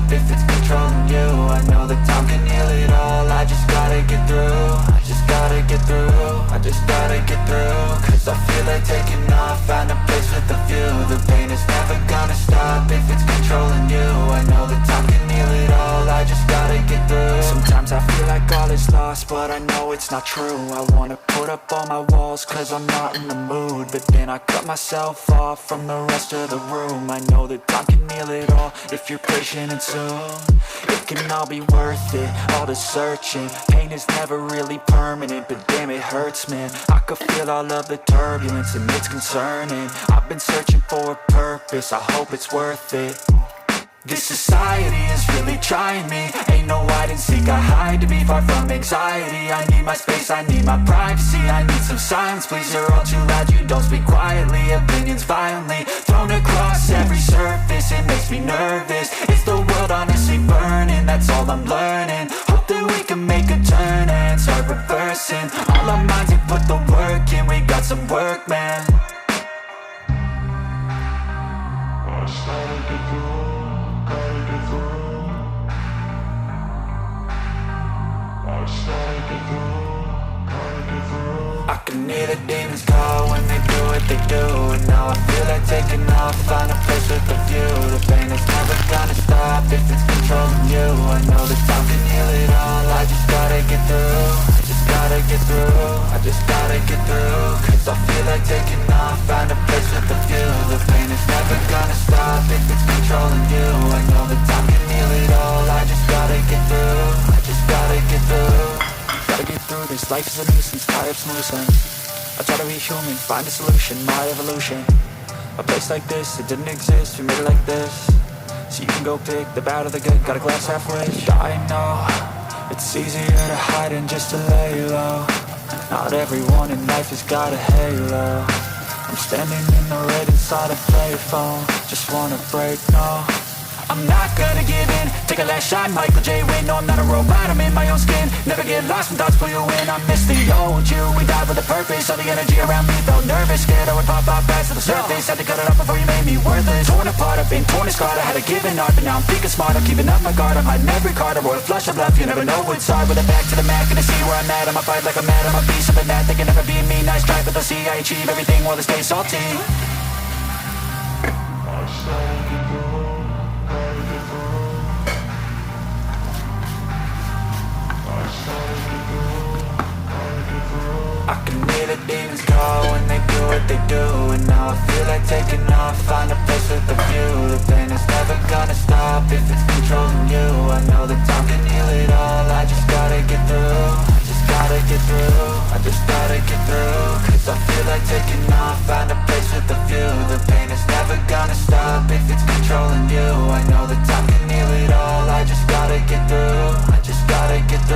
stop if it's controlling you. I know that time can heal it all. I just gotta get through. I just gotta get through. I just gotta get through. Cause I feel like taking off. Find a place with a view. The pain is never gonna stop if it's controlling you. I know that time can heal it all. I just gotta get through. Sometimes I feel like all is lost, but I know it's not true. I wanna put up all my walls cause I'm not in the mood, but then I cut myself off from the rest of the room. I know that time can heal it all if you're patient, and soon it can all be worth it, all the searching. Pain is never really permanent, but damn it hurts, man. I could feel all of the turbulence and it's concerning. I've been searching for a purpose, I hope it's worth it. This society is really trying me. Ain't no hide and seek, I hide to be far from anxiety. I need my space, I need my privacy. I need some silence, please, you're all too loud. You don't speak quietly, opinions violently thrown across every surface. It makes me nervous, is the world honestly burning? That's all I'm learning. Hope that we can make a turn and start reversing all our minds and put the work in. We got some work, man. I started to do. I can hear the demons call when they do what they do. And now I feel like taking off, find a place with a view. The pain is never gonna stop if it's controlling you. I know that time can heal it all. I just gotta get through. I just gotta get through. I just gotta get through. Cause I feel like taking off, find a place with a view. The pain is never gonna stop if it's controlling you. I know that time can heal it all. I just gotta get through. I just gotta get through. Gotta get through this, life is a nuisance, tired of snoozing. I try to be human, find a solution, my evolution. A place like this, it didn't exist, we made it like this. So you can go pick the bad or the good, got a glass halfway. I know, it's easier to hide than just to lay low. Not everyone in life has got a halo. I'm standing in the red inside a payphone. Just wanna break, no, I'm not gonna give in. Take a last shot, Michael J. Win. No, I'm not a robot, I'm in my own skin. Never get lost when thoughts pull you in. I miss the old you, we died with a purpose. All the energy around me felt nervous. Scared I would pop out fast to the surface. Had to cut it off before you made me worthless. Torn apart, I've been torn and scarred. I had a given art, but now I'm thinking smart. I'm keeping up my guard, I'm hiding every card. A royal flush of bluff, you never know what's hard. With a back to the mat, gonna see where I'm at. I'ma fight like I'm mad, I'ma be something that they can never be me. Nice try, but they'll see I achieve everything while they stay salty. I can hear the demons call when they do what they do. And now I feel like taking off, find a place with a view. The pain is never gonna stop if it's controlling you. I know that time can heal it all. I just gotta get through. I just gotta get through. I just gotta get through. Cause I feel like taking off, find a place with a view. The pain is never gonna stop if it's controlling you. I know that time can heal it all. I just gotta get through. I just gotta get through.